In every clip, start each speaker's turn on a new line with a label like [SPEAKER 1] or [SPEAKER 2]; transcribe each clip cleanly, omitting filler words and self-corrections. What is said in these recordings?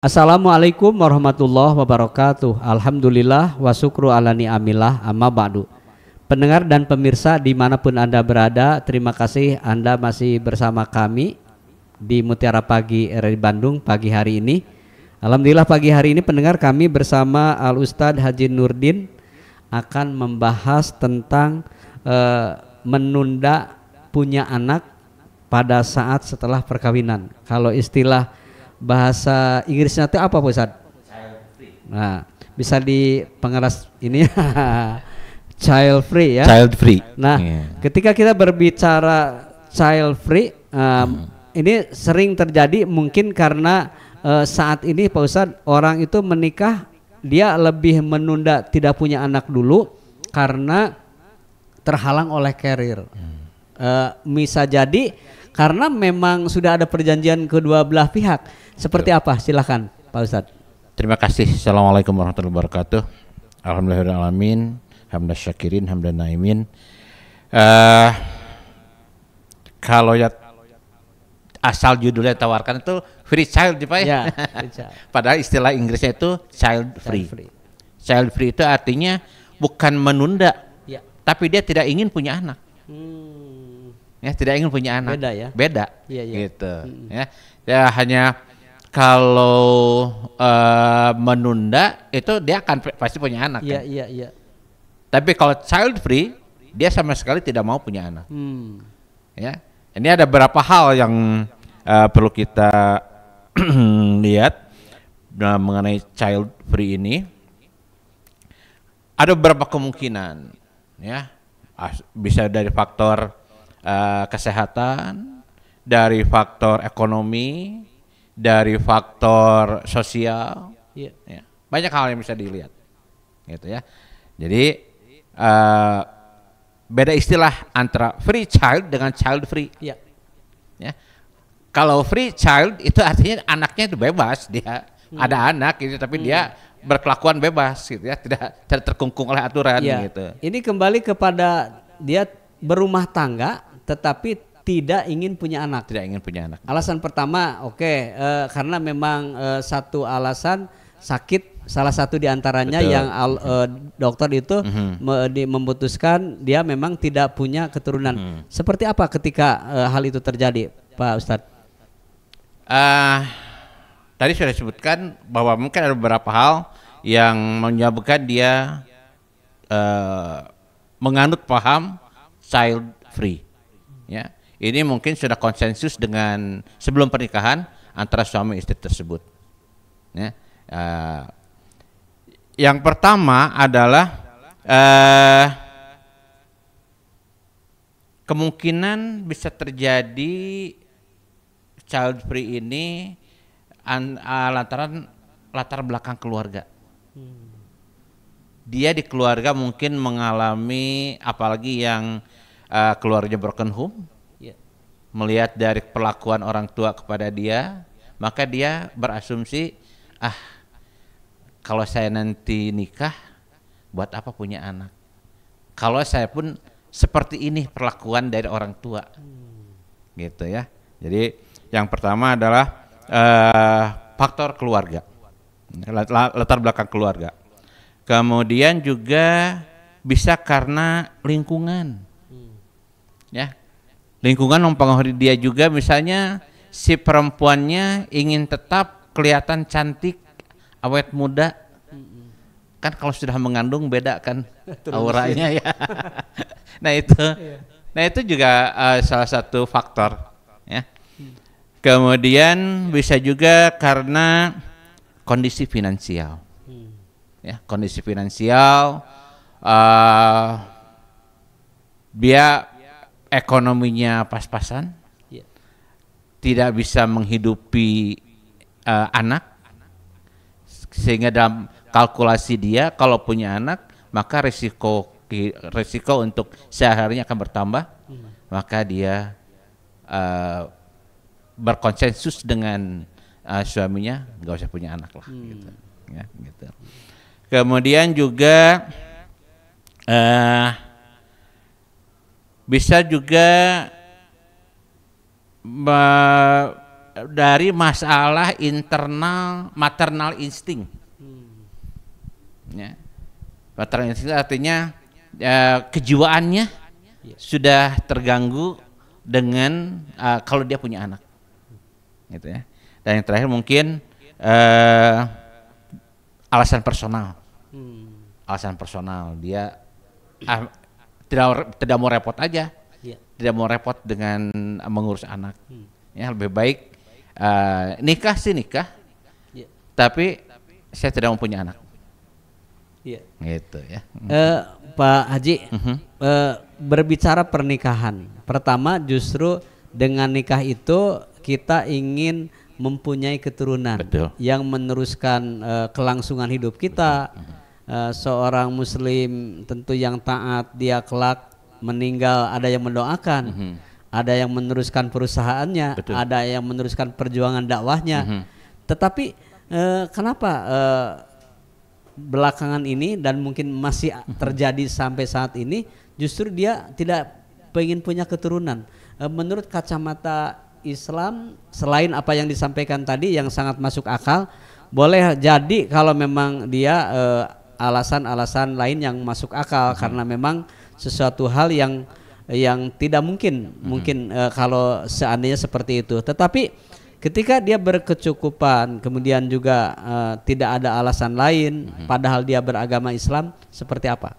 [SPEAKER 1] Assalamualaikum warahmatullahi wabarakatuh. Alhamdulillah wa syukru ala ni'amillah amma ba'du. Pendengar dan pemirsa dimanapun Anda berada, terima kasih Anda masih bersama kami di Mutiara Pagi RRI Bandung pagi hari ini. Alhamdulillah pagi hari ini pendengar, kami bersama Al Ustadz Haji Nurdin akan membahas tentang menunda punya anak pada saat setelah perkawinan. Kalau istilah bahasa Inggrisnya itu apa Pak Ustadz? Nah, bisa dipengeras ini child free ya.
[SPEAKER 2] Child free.
[SPEAKER 1] Nah, ketika kita berbicara child free, ini sering terjadi mungkin karena saat ini Pak Ustadz, orang itu menikah dia lebih menunda tidak punya anak dulu karena terhalang oleh karir. Bisa jadi karena memang sudah ada perjanjian kedua belah pihak. Seperti apa? Silahkan Pak Ustadz.
[SPEAKER 2] Terima kasih. Assalamualaikum warahmatullahi wabarakatuh. Alhamdulillahirrahmanirrahim. Hamdan syakirin, hamdan naimin. Kalau ya asal judulnya tawarkan itu free child Pak ya. Padahal istilah Inggrisnya itu child free. Child free itu artinya bukan menunda, ya, tapi dia tidak ingin punya anak. Ya, tidak ingin punya anak.
[SPEAKER 1] Beda ya.
[SPEAKER 2] Beda.
[SPEAKER 1] Ya, ya.
[SPEAKER 2] Gitu. Ya hanya kalau menunda itu dia akan pasti punya anak.
[SPEAKER 1] Iya,
[SPEAKER 2] kan?
[SPEAKER 1] iya, iya.
[SPEAKER 2] Tapi kalau child free dia sama sekali tidak mau punya anak. Ya. Ini ada beberapa hal yang perlu kita lihat mengenai child free ini. Ada beberapa kemungkinan, ya, bisa dari faktor kesehatan, dari faktor ekonomi, dari faktor sosial, ya. Banyak hal yang bisa dilihat, gitu ya. Jadi beda istilah antara free child dengan child free.
[SPEAKER 1] Ya.
[SPEAKER 2] Ya. Kalau free child itu artinya anaknya itu bebas, dia ada anak gitu, tapi dia berkelakuan bebas gitu ya, tidak terkungkung oleh aturan gitu.
[SPEAKER 1] Ini kembali kepada dia berumah tangga tetapi tidak ingin punya anak.
[SPEAKER 2] Tidak ingin punya anak.
[SPEAKER 1] Alasan pertama, karena memang satu alasan sakit, salah satu diantaranya yang dokter itu memutuskan dia memang tidak punya keturunan. Seperti apa ketika hal itu terjadi, Pak Ustadz?
[SPEAKER 2] Tadi sudah disebutkan bahwa mungkin ada beberapa hal yang menyebabkan dia menganut paham child free. Ya, ini mungkin sudah konsensus dengan sebelum pernikahan antara suami istri tersebut. Ya, yang pertama adalah kemungkinan bisa terjadi child free ini lantaran latar belakang keluarga. Dia di keluarga mungkin mengalami, apalagi yang keluarga broken home, melihat dari perlakuan orang tua kepada dia, maka dia berasumsi, kalau saya nanti nikah, buat apa punya anak? Kalau saya pun seperti ini perlakuan dari orang tua, gitu ya. Jadi yang pertama adalah faktor keluarga, latar belakang keluarga. Kemudian juga bisa karena lingkungan, ya, lingkungan mempengaruhi dia juga. Misalnya si perempuannya ingin tetap kelihatan cantik, awet muda, kan kalau sudah mengandung beda kan auranya ya. Nah itu juga salah satu faktor, ya. Kemudian bisa juga karena kondisi finansial, ya, kondisi finansial, dia ekonominya pas-pasan, tidak bisa menghidupi anak, sehingga dalam kalkulasi dia kalau punya anak maka risiko untuk sehari-harinya akan bertambah, maka dia berkonsensus dengan suaminya nggak usah punya anak lah, gitu. Ya, gitu. Kemudian juga bisa juga dari masalah internal maternal insting. Ya. Maternal insting artinya kejiwaannya sudah terganggu dengan kalau dia punya anak, gitu ya. Dan yang terakhir mungkin alasan personal. Alasan personal, dia tidak mau repot aja, tidak mau repot dengan mengurus anak. Ya, lebih baik nikah sih nikah, tapi saya tidak mau punya anak. Gitu ya.
[SPEAKER 1] Pak Haji, berbicara pernikahan, pertama justru dengan nikah itu kita ingin mempunyai keturunan.
[SPEAKER 2] Betul.
[SPEAKER 1] Yang meneruskan kelangsungan hidup kita. Seorang muslim tentu yang taat, dia kelak meninggal ada yang mendoakan, ada yang meneruskan perusahaannya,
[SPEAKER 2] betul,
[SPEAKER 1] ada yang meneruskan perjuangan dakwahnya. Tetapi kenapa belakangan ini dan mungkin masih terjadi sampai saat ini justru dia tidak pengen punya keturunan? Menurut kacamata Islam, selain apa yang disampaikan tadi yang sangat masuk akal, boleh jadi kalau memang dia alasan-alasan lain yang masuk akal, karena memang sesuatu hal yang tidak mungkin kalau seandainya seperti itu. Tetapi ketika dia berkecukupan, kemudian juga tidak ada alasan lain, padahal dia beragama Islam, seperti apa?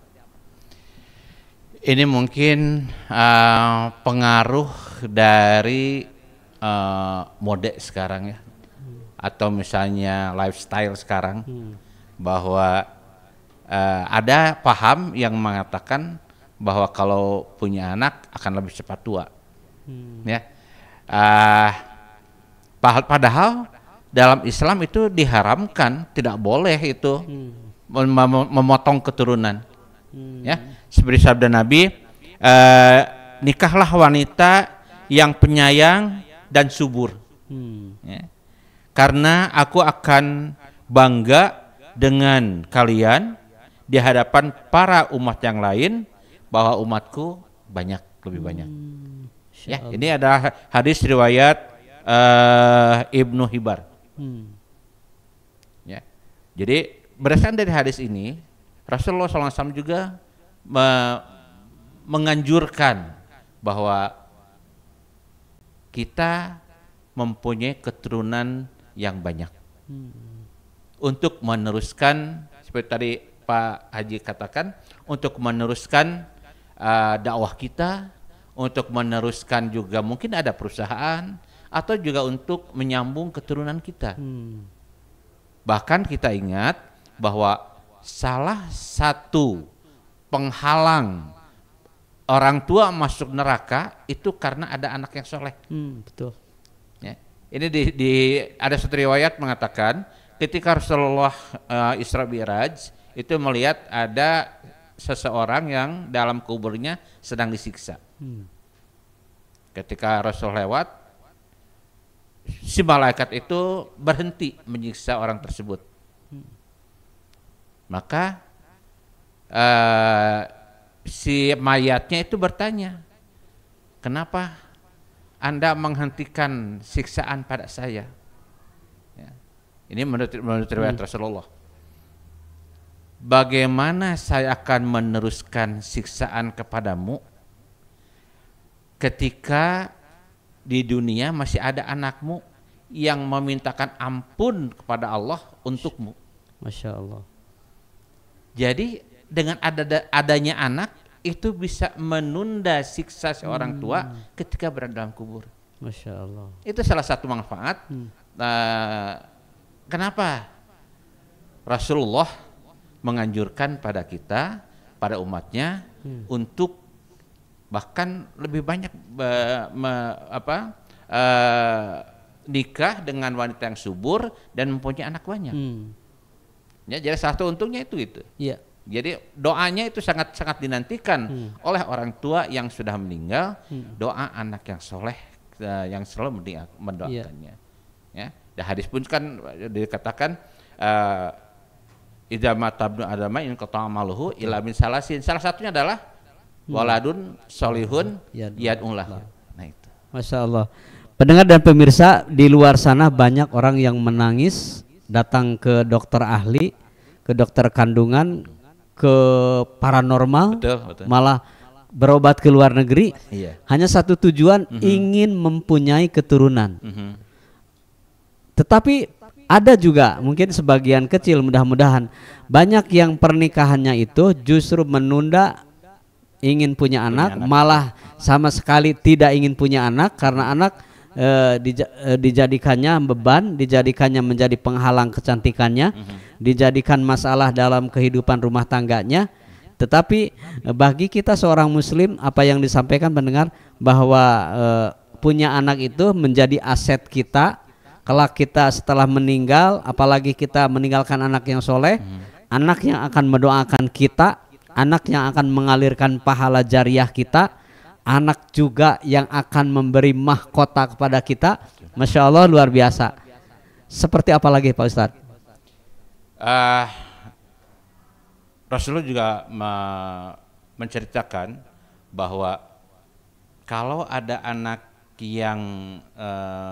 [SPEAKER 2] Ini mungkin pengaruh dari mode sekarang ya, atau misalnya lifestyle sekarang, bahwa ada paham yang mengatakan bahwa kalau punya anak akan lebih cepat tua, ya. Padahal dalam Islam itu diharamkan, tidak boleh itu memotong keturunan, ya. Seperti sabda Nabi, nikahlah wanita yang penyayang dan subur, ya. Karena aku akan bangga dengan kalian di hadapan para umat yang lain bahwa umatku lebih banyak. Ya, ini adalah hadis riwayat Ibnu Hibban. Ya, jadi berdasarkan dari hadis ini, Rasulullah SAW juga menganjurkan bahwa kita mempunyai keturunan yang banyak untuk meneruskan, seperti tadi Pak Haji katakan, untuk meneruskan dakwah kita, untuk meneruskan juga mungkin ada perusahaan, atau juga untuk menyambung keturunan kita. Bahkan kita ingat bahwa salah satu penghalang orang tua masuk neraka itu karena ada anak yang soleh.
[SPEAKER 1] Betul.
[SPEAKER 2] Ya. Ini ada satu riwayat mengatakan ketika Rasulullah Isra Mi'raj itu melihat ada seseorang yang dalam kuburnya sedang disiksa. Ketika Rasul lewat, si malaikat itu berhenti menyiksa orang tersebut. Maka si mayatnya itu bertanya, kenapa Anda menghentikan siksaan pada saya? Ya. Ini menurut riwayat Rasulullah. Bagaimana saya akan meneruskan siksaan kepadamu ketika di dunia masih ada anakmu yang memintakan ampun kepada Allah untukmu?
[SPEAKER 1] Masya Allah.
[SPEAKER 2] Jadi dengan adanya anak itu bisa menunda siksa seorang tua ketika berada dalam kubur.
[SPEAKER 1] Masya Allah.
[SPEAKER 2] Itu salah satu manfaat. Kenapa Rasulullah menganjurkan pada kita, pada umatnya, untuk bahkan lebih banyak nikah dengan wanita yang subur dan mempunyai anak banyak. Ya, jadi salah satu untungnya itu.
[SPEAKER 1] Iya.
[SPEAKER 2] Jadi doanya itu sangat dinantikan oleh orang tua yang sudah meninggal, doa anak yang soleh yang selalu mendoakannya. Ya, dan hadis pun kan dikatakan idza mata ibnu adama in qata'a amaluhu illa min salasin. Salah satunya adalah waladun solihun yad'ulah. Nah itu.
[SPEAKER 1] Masya Allah. Pendengar dan pemirsa di luar sana banyak orang yang menangis datang ke dokter ahli, ke dokter kandungan, ke paranormal,
[SPEAKER 2] Betul.
[SPEAKER 1] malah berobat ke luar negeri.
[SPEAKER 2] Iya.
[SPEAKER 1] Hanya satu tujuan, ingin mempunyai keturunan.
[SPEAKER 2] Mhm.
[SPEAKER 1] Tetapi ada juga mungkin sebagian kecil, mudah-mudahan banyak yang pernikahannya itu justru menunda ingin punya anak, malah sama sekali tidak ingin punya anak karena anak dijadikannya beban, dijadikannya menjadi penghalang kecantikannya, dijadikan masalah dalam kehidupan rumah tangganya. Tetapi bagi kita seorang muslim, apa yang disampaikan pendengar bahwa punya anak itu menjadi aset kita. Kelak kita setelah meninggal, apalagi kita meninggalkan anak yang soleh, anak yang akan mendoakan kita, anak yang akan mengalirkan pahala jariah kita, anak juga yang akan memberi mahkota kepada kita. Masya Allah, luar biasa. Seperti apa lagi Pak Ustadz?
[SPEAKER 2] Rasulullah juga menceritakan bahwa kalau ada anak yang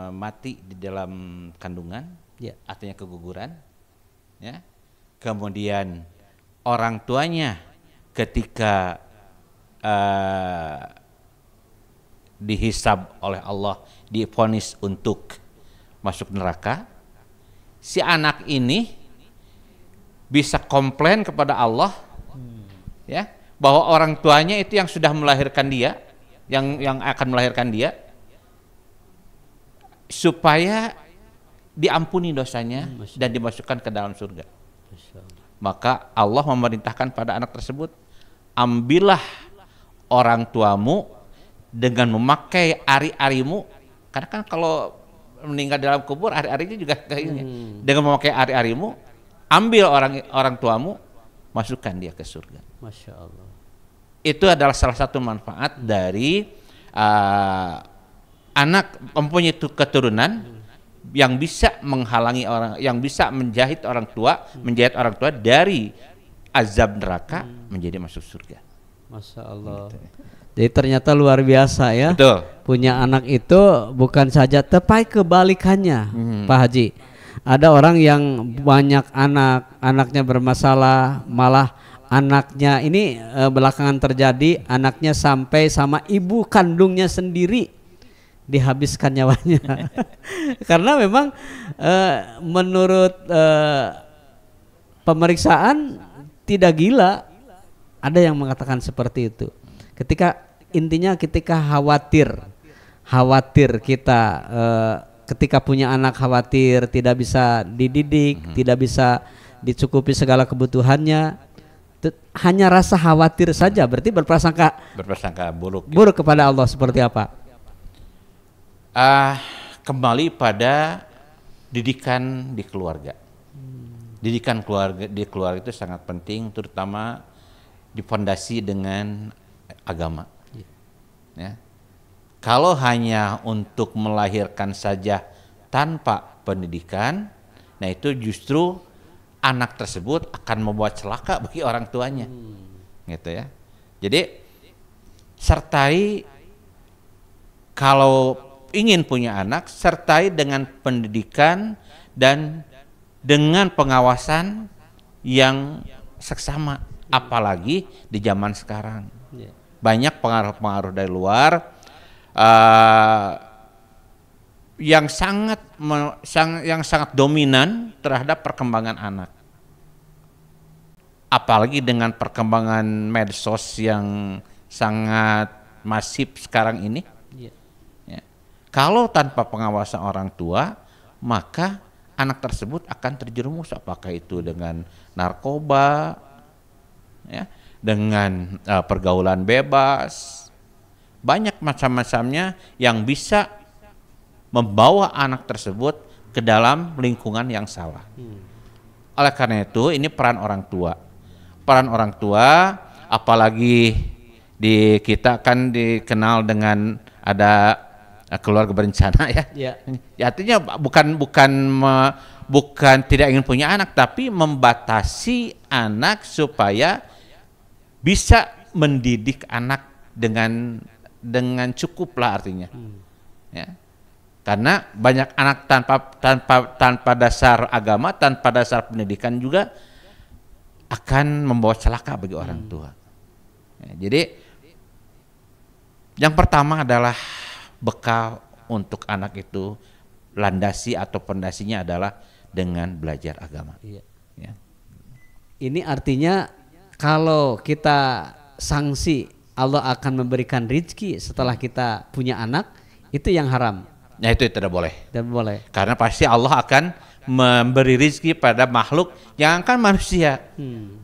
[SPEAKER 2] mati di dalam kandungan, artinya keguguran, ya, kemudian orang tuanya ketika dihisab oleh Allah, divonis untuk masuk neraka, si anak ini bisa komplain kepada Allah, ya, bahwa orang tuanya itu yang sudah melahirkan dia, yang akan melahirkan dia, supaya diampuni dosanya dan dimasukkan ke dalam surga. Maka Allah memerintahkan pada anak tersebut, ambillah orang tuamu dengan memakai ari-arimu, karena kan kalau meninggal dalam kubur ari-arinya juga kayak ini. Dengan memakai ari-arimu, ambil orang tuamu, masukkan dia ke surga.
[SPEAKER 1] Masya Allah.
[SPEAKER 2] Itu adalah salah satu manfaat dari anak mempunyai keturunan yang bisa menghalangi orang, yang bisa menjahit orang tua dari azab neraka menjadi masuk surga.
[SPEAKER 1] Masya Allah. Jadi ternyata luar biasa ya.
[SPEAKER 2] Betul.
[SPEAKER 1] Punya anak itu bukan saja, tepai kebalikannya, Pak Haji. Ada orang yang banyak anaknya bermasalah, malah anaknya ini belakangan terjadi, anaknya sampai sama ibu kandungnya sendiri dihabiskan nyawanya. Karena memang menurut pemeriksaan tidak gila. Ada yang mengatakan seperti itu. Ketika khawatir kita ketika punya anak, khawatir tidak bisa dididik, tidak bisa dicukupi segala kebutuhannya, hanya rasa khawatir saja, berarti berprasangka buruk kepada Allah. Seperti apa?
[SPEAKER 2] Kembali pada didikan di keluarga. Didikan di keluarga itu sangat penting, terutama difondasi dengan agama. Ya. Kalau hanya untuk melahirkan saja tanpa pendidikan, nah itu justru anak tersebut akan membuat celaka bagi orang tuanya, gitu ya. Jadi sertai, kalau ingin punya anak, sertai dengan pendidikan dan dengan pengawasan yang seksama, apalagi di zaman sekarang. Banyak pengaruh-pengaruh dari luar yang sangat dominan terhadap perkembangan anak. Apalagi dengan perkembangan medsos yang sangat masif sekarang ini. Ya. Kalau tanpa pengawasan orang tua, maka anak tersebut akan terjerumus, apakah itu dengan narkoba, ya, dengan pergaulan bebas, banyak macam-macamnya yang bisa membawa anak tersebut ke dalam lingkungan yang salah. Oleh karena itu, ini peran orang tua. Peran orang tua, apalagi di kita kan dikenal dengan ada keluarga berencana, ya. Ya, artinya bukan tidak ingin punya anak, tapi membatasi anak supaya bisa mendidik anak dengan cukup lah, artinya. Ya. Karena banyak anak tanpa dasar agama, tanpa dasar pendidikan juga akan membawa celaka bagi orang tua. Ya, jadi yang pertama adalah bekal untuk anak itu, landasi atau pondasinya adalah dengan belajar agama.
[SPEAKER 1] Iya.
[SPEAKER 2] Ya.
[SPEAKER 1] Ini artinya kalau kita sanksi Allah akan memberikan rezeki setelah kita punya anak, itu yang haram.
[SPEAKER 2] Nah itu tidak boleh.
[SPEAKER 1] Tidak boleh.
[SPEAKER 2] Karena pasti Allah akan memberi rezeki pada makhluk yang akan manusia.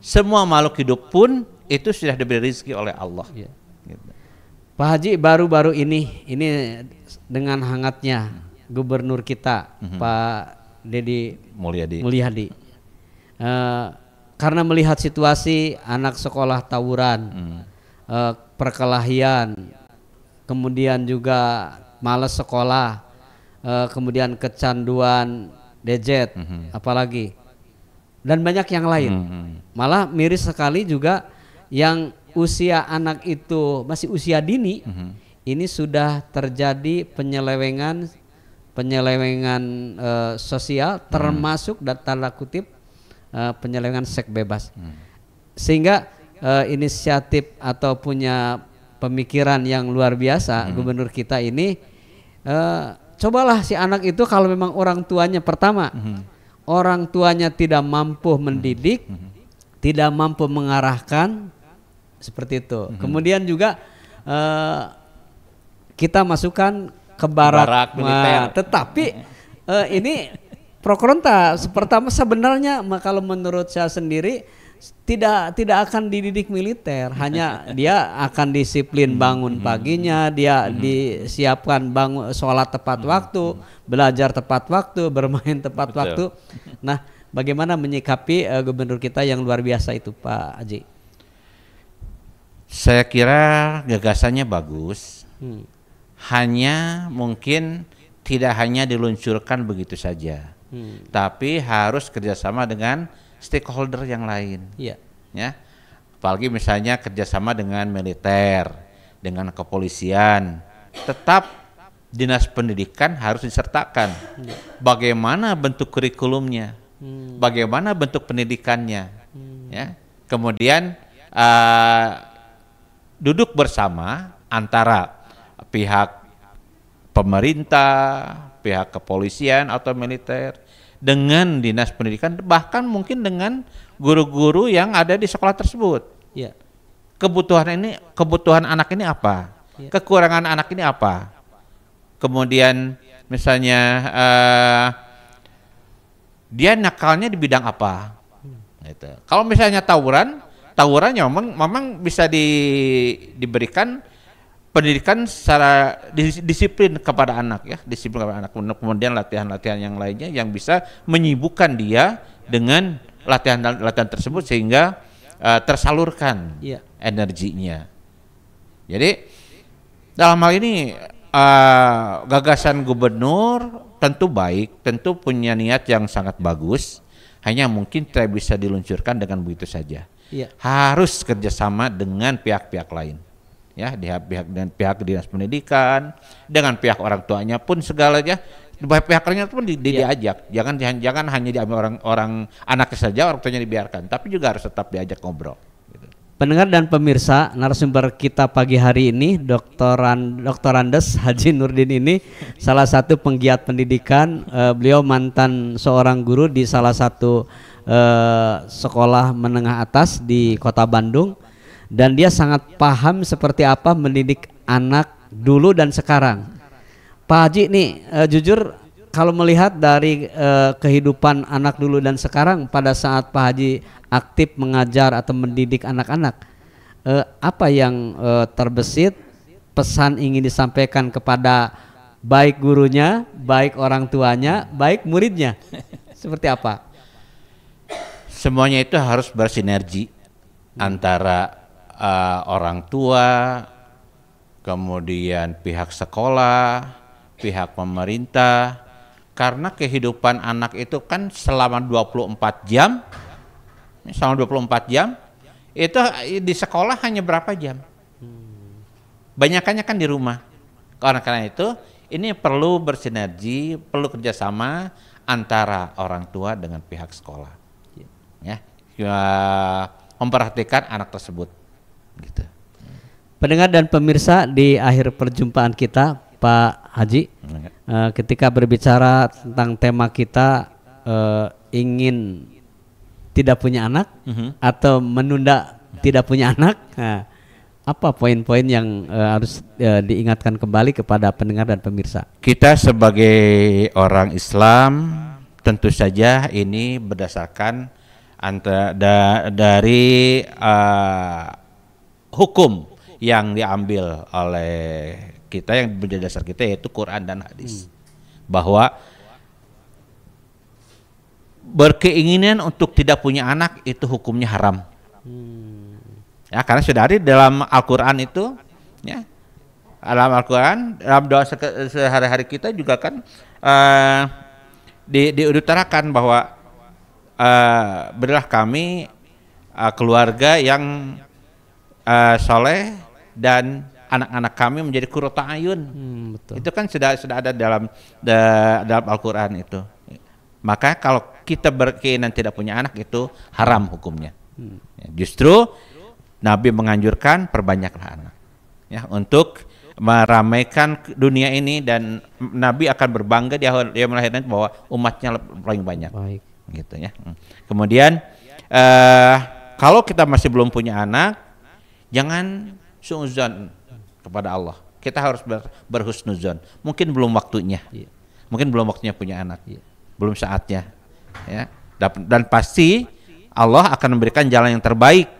[SPEAKER 2] Semua makhluk hidup pun itu sudah diberi rezeki oleh Allah.
[SPEAKER 1] Iya.
[SPEAKER 2] Gitu.
[SPEAKER 1] Pak Haji, baru-baru ini dengan hangatnya Gubernur kita Pak Deddy Mulyadi, karena melihat situasi anak sekolah tawuran, perkelahian, kemudian juga malas sekolah, kemudian kecanduan gadget, apalagi, dan banyak yang lain. Malah miris sekali juga yang usia anak itu masih usia dini, ini sudah terjadi penyelewengan sosial, termasuk tanda kutip penyelewengan seks bebas. Sehingga inisiatif atau punya pemikiran yang luar biasa gubernur kita ini, cobalah si anak itu kalau memang orang tuanya pertama, orang tuanya tidak mampu mendidik, tidak mampu mengarahkan, seperti itu. Kemudian juga kita masukkan ke barak militer. Tetapi ini pro kontra. Pertama sebenarnya kalau menurut saya sendiri tidak akan dididik militer, hanya dia akan disiplin bangun paginya, dia disiapkan bangun sholat tepat waktu, belajar tepat waktu, bermain tepat waktu. Nah, bagaimana menyikapi gubernur kita yang luar biasa itu, Pak Haji?
[SPEAKER 2] Saya kira gagasannya bagus, hanya mungkin tidak hanya diluncurkan begitu saja, tapi harus kerjasama dengan stakeholder yang lain.
[SPEAKER 1] Iya.
[SPEAKER 2] Ya, apalagi misalnya kerjasama dengan militer, dengan kepolisian, tetap dinas pendidikan harus disertakan. Bagaimana bentuk kurikulumnya, bagaimana bentuk pendidikannya, ya. Kemudian duduk bersama antara pihak pemerintah, pihak kepolisian atau militer dengan dinas pendidikan, bahkan mungkin dengan guru-guru yang ada di sekolah tersebut.
[SPEAKER 1] Ya.
[SPEAKER 2] Kebutuhan anak ini apa? Ya. Kekurangan anak ini apa? Kemudian misalnya dia nakalnya di bidang apa? Gitu. Kalau misalnya tawurannya memang bisa diberikan pendidikan secara disiplin kepada anak, ya, disiplin kepada anak. Kemudian latihan-latihan yang lainnya yang bisa menyibukkan dia dengan latihan tersebut sehingga tersalurkan energinya. Jadi dalam hal ini gagasan gubernur tentu baik, tentu punya niat yang sangat bagus, hanya mungkin tidak bisa diluncurkan dengan begitu saja. Harus kerjasama dengan pihak-pihak lain, ya, dengan pihak dinas pendidikan, dengan pihak orang tuanya pun segalanya, pihak lainnya pun diajak. Jangan hanya diambil orang anaknya saja, orang tuanya dibiarkan, tapi juga harus tetap diajak ngobrol. Gitu.
[SPEAKER 1] Pendengar dan pemirsa, narasumber kita pagi hari ini Dr. Andes Haji Nurdin ini salah satu penggiat pendidikan. Beliau mantan seorang guru di salah satu sekolah menengah atas di Kota Bandung, dan dia sangat paham seperti apa mendidik anak dulu dan sekarang. Pak Haji nih, jujur kalau melihat dari kehidupan anak dulu dan sekarang, pada saat Pak Haji aktif mengajar atau mendidik anak-anak, apa yang terbesit pesan ingin disampaikan kepada baik gurunya, baik orang tuanya, baik muridnya, seperti apa?
[SPEAKER 2] Semuanya itu harus bersinergi antara orang tua, kemudian pihak sekolah, pihak pemerintah, karena kehidupan anak itu kan selama 24 jam, itu di sekolah hanya berapa jam? Banyakannya kan di rumah. Karena itu Ini perlu bersinergi, perlu kerjasama antara orang tua dengan pihak sekolah, ya, memperhatikan anak tersebut, gitu.
[SPEAKER 1] Pendengar dan pemirsa, di akhir perjumpaan kita, Pak Haji, ketika berbicara tentang tema kita ingin tidak punya anak atau menunda tidak punya anak, apa poin-poin yang harus diingatkan kembali kepada pendengar dan pemirsa?
[SPEAKER 2] Kita sebagai orang Islam tentu saja ini berdasarkan dari hukum yang diambil oleh kita, yang menjadi dasar kita, yaitu Quran dan hadis, bahwa berkeinginan untuk tidak punya anak itu hukumnya haram. Ya, karena sudah ada dalam Al-Quran itu, ya, dalam Al-Quran, dalam doa sehari-hari kita juga kan diutarakan bahwa berilah kami keluarga yang soleh dan anak-anak kami menjadi qurrata ayun.
[SPEAKER 1] Betul.
[SPEAKER 2] Itu kan sudah ada dalam Al-Quran itu. Maka kalau kita berkeinginan tidak punya anak itu haram hukumnya. Ya, justru Nabi menganjurkan perbanyaklah anak, ya, untuk meramaikan dunia ini, dan Nabi akan berbangga dia melahirkan bahwa umatnya paling banyak.
[SPEAKER 1] Baik.
[SPEAKER 2] Gitu ya. Kemudian kalau kita masih belum punya anak, jangan suudzon kepada Allah. Kita harus berhusnuzon. Mungkin belum waktunya. Mungkin belum waktunya punya anak. Belum saatnya. Ya. Dan pasti Allah akan memberikan jalan yang terbaik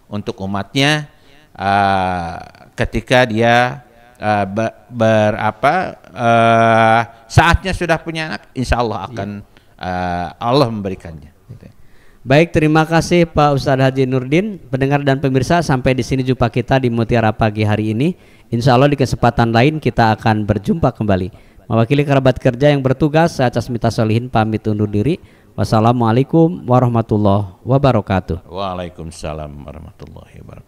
[SPEAKER 2] untuk umatnya ketika dia saatnya sudah punya anak, insya Allah akan Allah memberikannya.
[SPEAKER 1] Baik, terima kasih Pak Ustadz Haji Nurdin. Pendengar dan pemirsa, sampai di sini jumpa kita di Mutiara Pagi hari ini. Insya Allah di kesempatan lain kita akan berjumpa kembali. Mewakili kerabat kerja yang bertugas, saya Casmita Solihin pamit undur diri. Wassalamualaikum warahmatullahi wabarakatuh.
[SPEAKER 2] Waalaikumsalam warahmatullahi wabarakatuh.